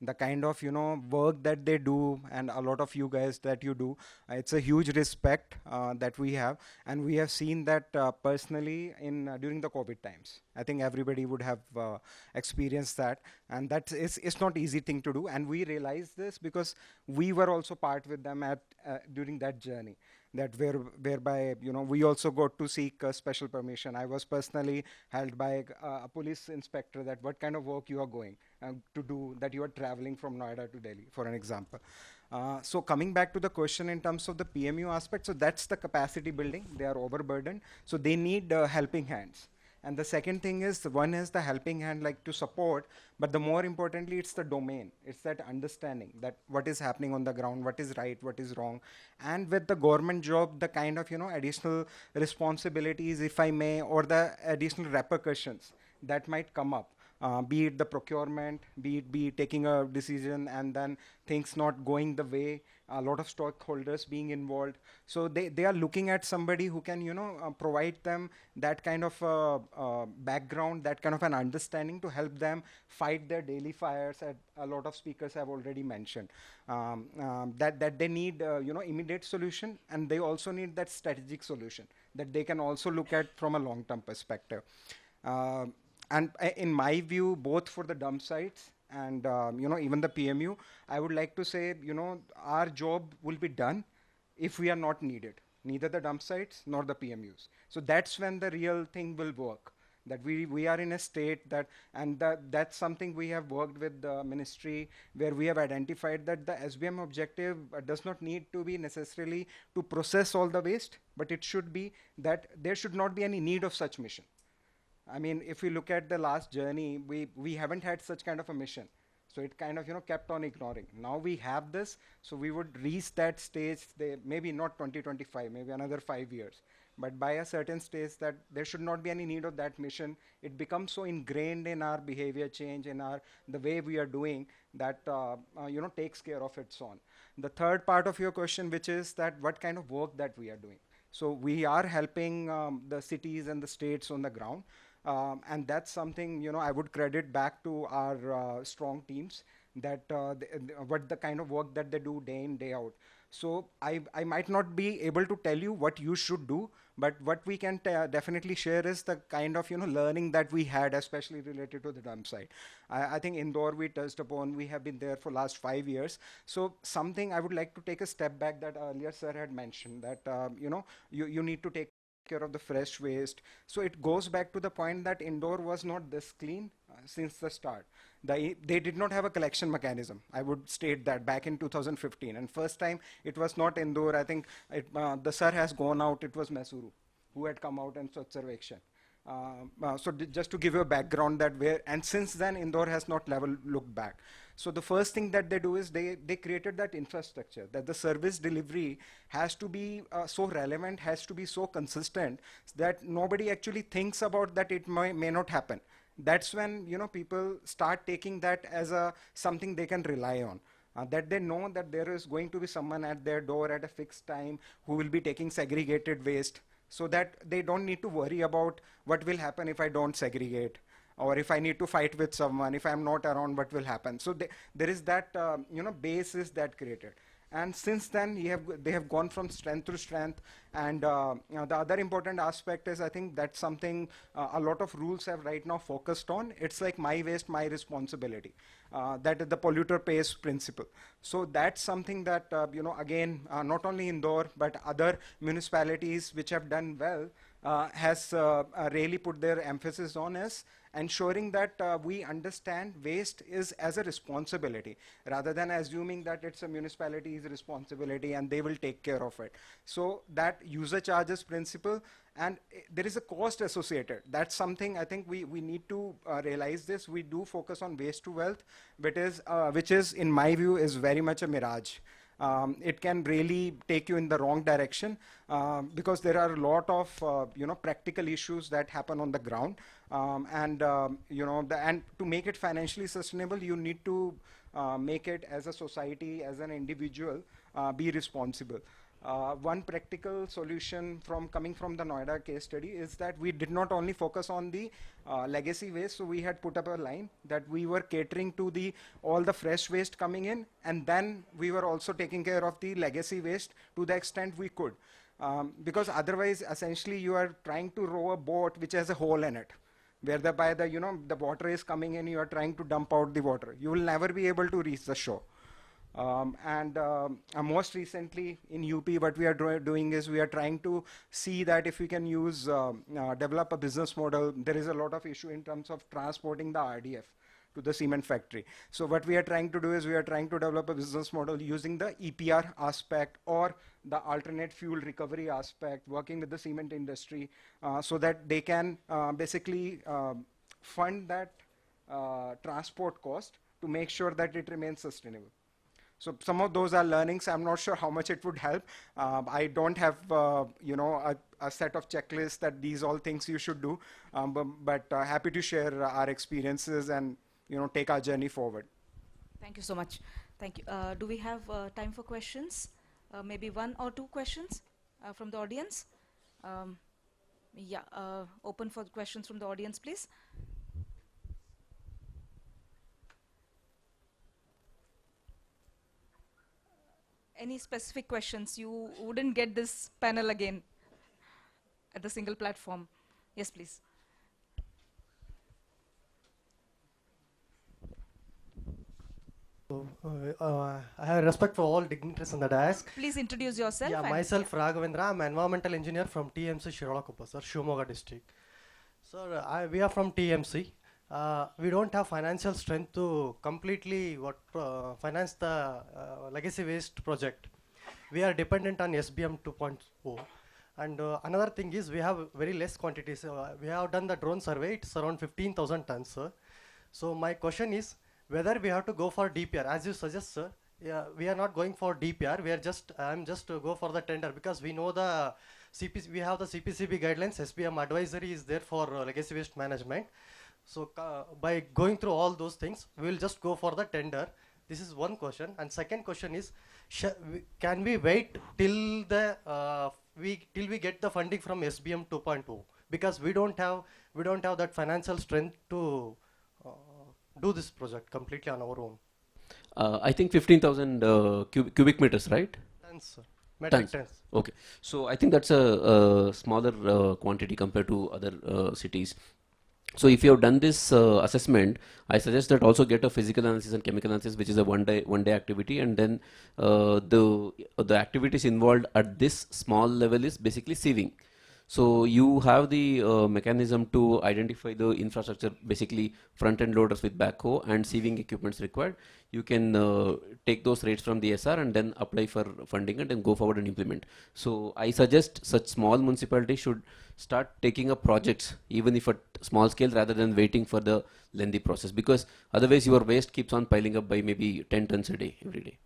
The kind of work that they do, and a lot of you guys that you do, it's a huge respect that we have, and we have seen that personally in during the COVID times. I think everybody would have experienced that, and it's not easy thing to do, and we realized this because we were also part with them at during that journey. That whereby we also got to seek special permission. I was personally held by a police inspector that what kind of work you are going to do, that you are traveling from Noida to Delhi, for an example. So coming back to the question in terms of the PMU aspect, so that's the capacity building. They are overburdened, so they need helping hands. And the second thing is, one is the helping hand, like to support, but the more importantly, it's the domain. It's that understanding that what is happening on the ground, what is right, what is wrong. And with the government job, the kind of, additional responsibilities, if I may, or the additional repercussions that might come up. Be it the procurement, be it taking a decision and then things not going the way, a lot of stakeholders being involved. So they are looking at somebody who can, provide them that kind of background, that kind of an understanding to help them fight their daily fires, as a lot of speakers have already mentioned. That they need, immediate solution, and they also need that strategic solution that they can also look at from a long-term perspective. And in my view, both for the dump sites and even the PMU, I would like to say, our job will be done if we are not needed, neither the dump sites nor the PMUs. So that's when the real thing will work. That we are in a state that, and that's something we have worked with the ministry, where we have identified that the SBM objective does not need to be necessarily to process all the waste, but it should be that there should not be any need of such mission. I mean, if we look at the last journey, we haven't had such kind of a mission. So it kind of, kept on ignoring. Now we have this, so we would reach that stage, maybe not 2025, maybe another 5 years. But by a certain stage that there should not be any need of that mission, it becomes so ingrained in our behavior change, in the way we are doing, that, takes care of its own. The third part of your question, which is that what kind of work that we are doing. So we are helping the cities and the states on the ground. And that's something, I would credit back to our strong teams, that what the kind of work that they do day in, day out. So I might not be able to tell you what you should do, but what we can definitely share is the kind of, learning that we had, especially related to the dump site. I think Indore we touched upon, we have been there for last 5 years. So something I would like to take a step back that earlier sir had mentioned, that, you need to take care of the fresh waste. So it goes back to the point that Indore was not this clean since the start. They did not have a collection mechanism. I would state that back in 2015. And first time it was not Indore. I think the sir has gone out. It was Mysuru who had come out and Swachh Sarvekshan. So just to give you a background that and since then Indore has not looked back. So the first thing that they do is they created that infrastructure, that the service delivery has to be so relevant, has to be so consistent that nobody actually thinks about that it may not happen. That's when people start taking that as something they can rely on. That they know that there is going to be someone at their door at a fixed time who will be taking segregated waste, so that they don't need to worry about what will happen if I don't segregate, or if I need to fight with someone, if I'm not around, what will happen. So there is that, base is that created. And since then, they have gone from strength to strength. And the other important aspect is, I think that's something a lot of rules have right now focused on. It's like my waste, my responsibility. That is the polluter pays principle. So that's something that, again, not only Indore, but other municipalities which have done well, has really put their emphasis on is, ensuring that we understand waste is as a responsibility rather than assuming that it's a municipality's responsibility and they will take care of it. So that user charges principle, and there is a cost associated. That's something I think we need to realize this. We do focus on waste to wealth, which is in my view is very much a mirage. It can really take you in the wrong direction because there are a lot of practical issues that happen on the ground, and to make it financially sustainable, you need to make it as a society, as an individual, be responsible. One practical solution coming from the Noida case study is that we did not only focus on the legacy waste, so we had put up a line that we were catering to all the fresh waste coming in, and then we were also taking care of the legacy waste to the extent we could. Because otherwise, essentially, you are trying to row a boat which has a hole in it, whereby the water is coming in, you are trying to dump out the water. You will never be able to reach the shore. Most recently in UP, what we are doing is we are trying to see that if we can develop a business model. There is a lot of issue in terms of transporting the RDF to the cement factory. So what we are trying to do is we are trying to develop a business model using the EPR aspect or the alternate fuel recovery aspect, working with the cement industry so that they can basically fund that transport cost to make sure that it remains sustainable. So some of those are learnings. I'm not sure how much it would help. I don't have a set of checklists that these all things you should do, but happy to share our experiences and take our journey forward. Thank you so much. Thank you. Do we have time for questions? Maybe one or two questions from the audience? Open for questions from the audience, please. Any specific questions? You wouldn't get this panel again at the single platform. Yes, please. I have respect for all dignitaries on the dais. Please introduce yourself. Yeah, myself Raghavendra. I'm an environmental engineer from TMC Shirolakupa, sir, Shimoga district. Sir, we are from TMC. We don't have financial strength to completely finance the legacy waste project. We are dependent on SBM 2.0. And another thing is we have very less quantities. We have done the drone survey. It's around 15,000 tons, sir. So my question is whether we have to go for DPR, as you suggest, sir. Yeah, we are not going for DPR. I'm just to go for the tender because we know the we have the CPCB guidelines. SBM advisory is there for legacy waste management. So by going through all those things, we will just go for the tender. This is one question. And second question is, can we wait till we get the funding from SBM 2.0? Because we don't have that financial strength to do this project completely on our own. I think 15,000 cubic meters, right? Tons, sir. Metric tons. Okay. So I think that's a smaller quantity compared to other cities. So if you have done this assessment, I suggest that also get a physical analysis and chemical analysis, which is a one day activity, and then the activities involved at this small level is basically sieving. So you have the mechanism to identify the infrastructure, basically front-end loaders with backhoe and sieving equipments required. You can take those rates from the SR and then apply for funding and then go forward and implement. So I suggest such small municipalities should start taking up projects, even if at small scale, rather than waiting for the lengthy process, because otherwise your waste keeps on piling up by maybe 10 tons a day, every day.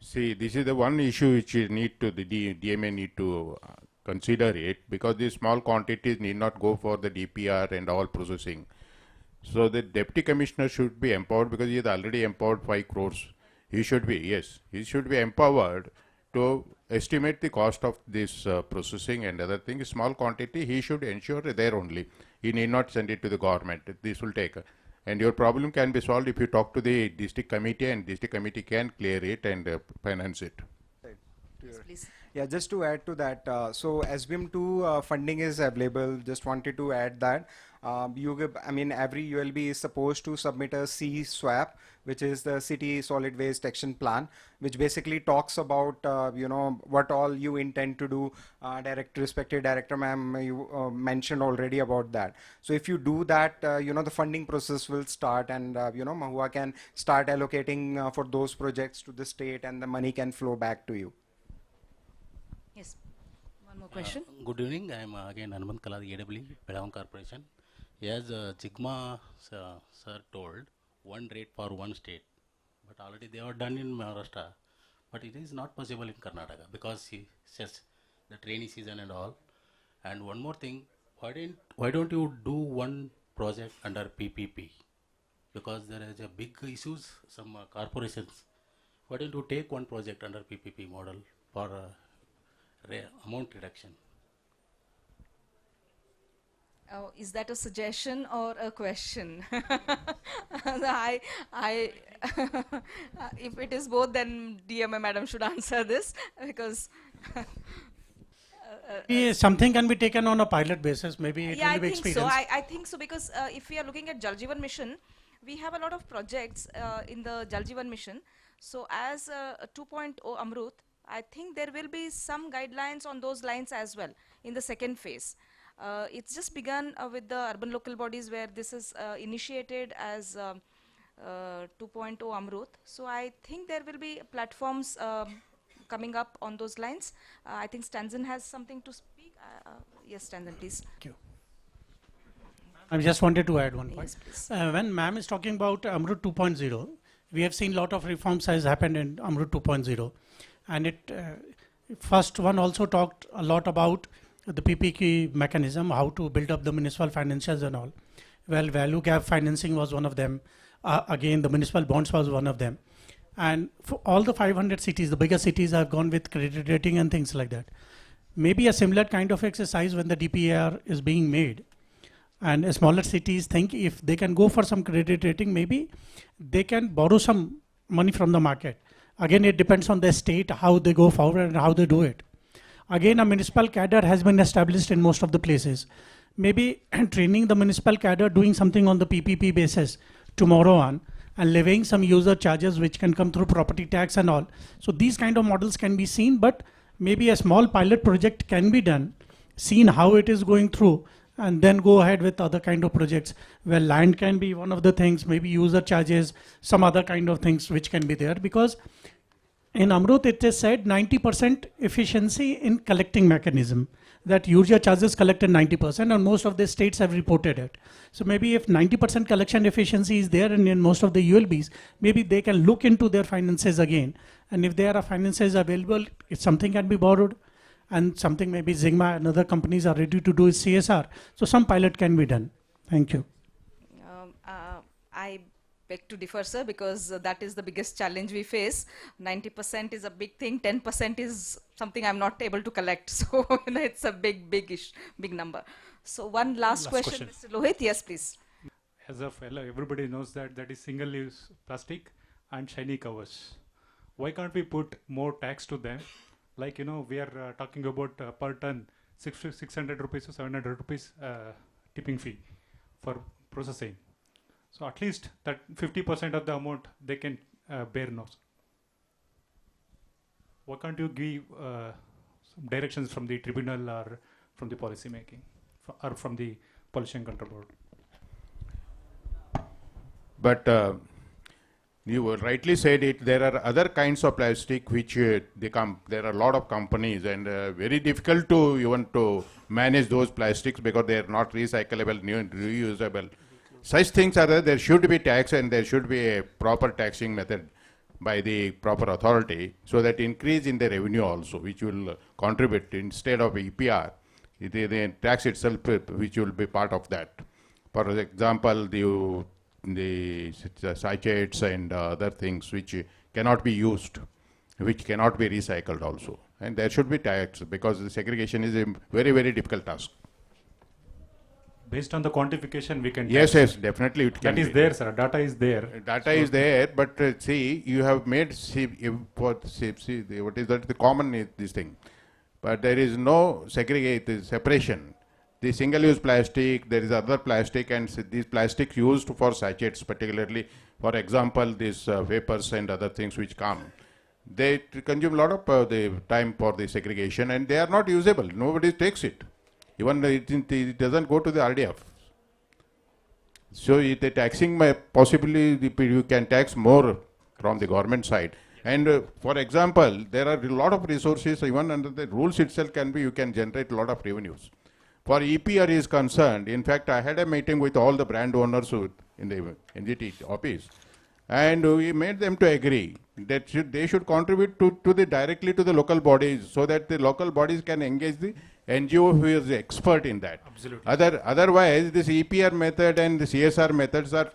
See, this is the one issue which you need to, the DMA need to consider it, because these small quantities need not go for the DPR and all processing. So the deputy commissioner should be empowered, because he has already empowered 5 crores. He should be, yes, he should be empowered to estimate the cost of this processing and other things. Small quantity, he should ensure there only. He need not send it to the government. This will take. And your problem can be solved if you talk to the district committee, and district committee can clear it and finance it. Yes, please. Yeah, just to add to that, so SBM2 funding is available. Just wanted to add that. I mean, every ULB is supposed to submit a C swap, which is the City Solid Waste Action Plan, which basically talks about, what all you intend to do. Respected Director ma'am, you mentioned already about that. So if you do that, the funding process will start, and, Mahua can start allocating for those projects to the state, and the money can flow back to you. Yes. One more question. Good evening. I am again Hanuman Kaladi, AWE, Belgaum Corporation. As Jigma sir told, one rate for one state, but already they are done in Maharashtra, but it is not possible in Karnataka because he says the rainy season and all. And one more thing, why don't you do one project under PPP? Because there is a big issues, some corporations. Why don't you take one project under PPP model for amount reduction? Oh, is that a suggestion or a question? If it is both, then DMA madam should answer this because. Something can be taken on a pilot basis. Maybe it Yeah, will be I think experience. so. I think so because if we are looking at Jal Jeevan Mission, we have a lot of projects in the Jal Jeevan Mission. So as a 2.0 Amrut, I think there will be some guidelines on those lines as well in the second phase. It's just begun with the urban local bodies where this is initiated as 2.0 Amrut. So I think there will be platforms coming up on those lines. I think Stanzen has something to speak. Yes, Stanzen, please. Thank you. I just wanted to add one point. Yes, please. When ma'am is talking about Amrut 2.0, we have seen a lot of reforms has happened in Amrut 2.0. And first one also talked a lot about the PPP mechanism, how to build up the municipal financials and all. Well, value gap financing was one of them. Again, the municipal bonds was one of them. And for all the 500 cities, the bigger cities have gone with credit rating and things like that. Maybe a similar kind of exercise when the DPAR is being made. And smaller cities think if they can go for some credit rating, maybe they can borrow some money from the market. Again, it depends on the state, how they go forward and how they do it. Again, a municipal cadre has been established in most of the places. Maybe training the municipal cadre, doing something on the PPP basis tomorrow on, and levying some user charges which can come through property tax and all. So these kind of models can be seen, but maybe a small pilot project can be done, seen how it is going through, and then go ahead with other kind of projects where land can be one of the things, maybe user charges, some other kind of things which can be there. Because in Amrut, it is said 90% efficiency in collecting mechanism, that user charges collected 90%, and most of the states have reported it. So maybe if 90% collection efficiency is there in most of the ULBs, maybe they can look into their finances again. And if there are finances available, if something can be borrowed, and something maybe Zigma and other companies are ready to do is CSR. So some pilot can be done. Thank you. I beg to differ, sir, because that is the biggest challenge we face. 90% is a big thing, 10% is something I'm not able to collect. So it's a big number. So one last question, Mr. Lohit. Yes, please. As a fellow, everybody knows that is single-use plastic and shiny covers. Why can't we put more tax to them? Like, we are talking about per ton 600 rupees to 700 rupees tipping fee for processing. So at least that 50% of the amount they can bear now. Why can't you give some directions from the tribunal or from the policy making or from the Pollution Control Board? But you rightly said it, there are other kinds of plastic which there are a lot of companies, and very difficult to even to manage those plastics because they are not recyclable, reusable. Such things are there should be tax, and there should be a proper taxing method by the proper authority, so that increase in the revenue also, which will contribute instead of EPR, the tax itself which will be part of that. For example, the sachets and other things which cannot be used, which cannot be recycled also. And there should be tax, because the segregation is a very, very difficult task. Based on the quantification, we can. Yes, yes, definitely it can. That is there, sir. Data is there. Data is there, but see, you have made what is that? The common is this thing, but there is no separation. the single-use plastic, there is other plastic, and these plastics used for sachets, particularly, for example, these vapors and other things which come, they consume a lot of the time for the segregation, and they are not usable. Nobody takes it. Even it doesn't go to the RDF. So the taxing may possibly you can tax more from the government side. And for example, there are a lot of resources, even under the rules itself can be, you can generate a lot of revenues. For EPR is concerned, in fact, I had a meeting with all the brand owners in the NGT office, and we made them to agree that they should contribute directly to the local bodies, so that the local bodies can engage the NGO who is the expert in that. Absolutely. Otherwise, this EPR method and the CSR methods are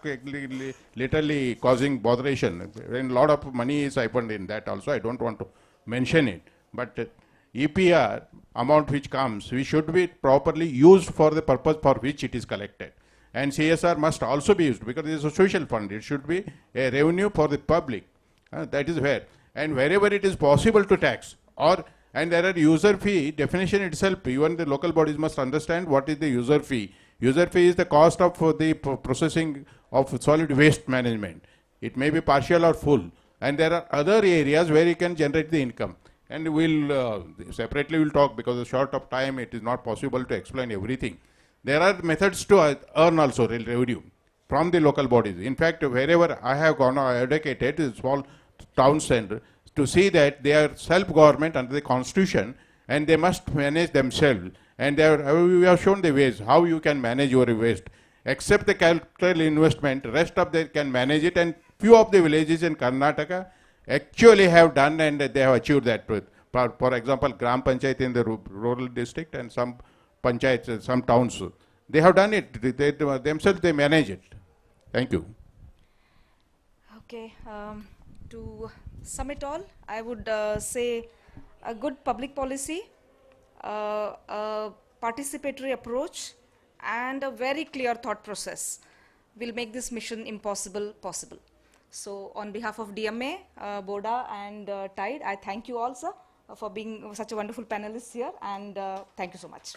literally causing botheration. And a lot of money is siphoned in that also. I don't want to mention it. But EPR amount which comes, we should be properly used for the purpose for which it is collected. And CSR must also be used because it is a social fund. It should be a revenue for the public. That is where. And wherever it is possible to tax, and there are user fee definition itself, even the local bodies must understand what is the user fee. User fee is the cost of the processing of solid waste management. It may be partial or full. And there are other areas where you can generate the income. And we'll separately we'll talk, because of short of time it is not possible to explain everything. There are methods to earn also revenue from the local bodies. In fact, wherever I have gone, I advocated small town center to see that they are self-government under the constitution, and they must manage themselves. And we have shown the ways how you can manage your waste. Except the capital investment, rest of them can manage it, and few of the villages in Karnataka actually have done, and they have achieved that. For example, Gram Panchayat in the rural district and some panchayats, some towns, they have done it. They themselves, they manage it. Thank you. Okay. To sum it all, I would say a good public policy, a participatory approach, and a very clear thought process will make this mission impossible possible. So on behalf of DMA, BORDA and TIDE, I thank you all, sir, for being such a wonderful panelists here, and thank you so much.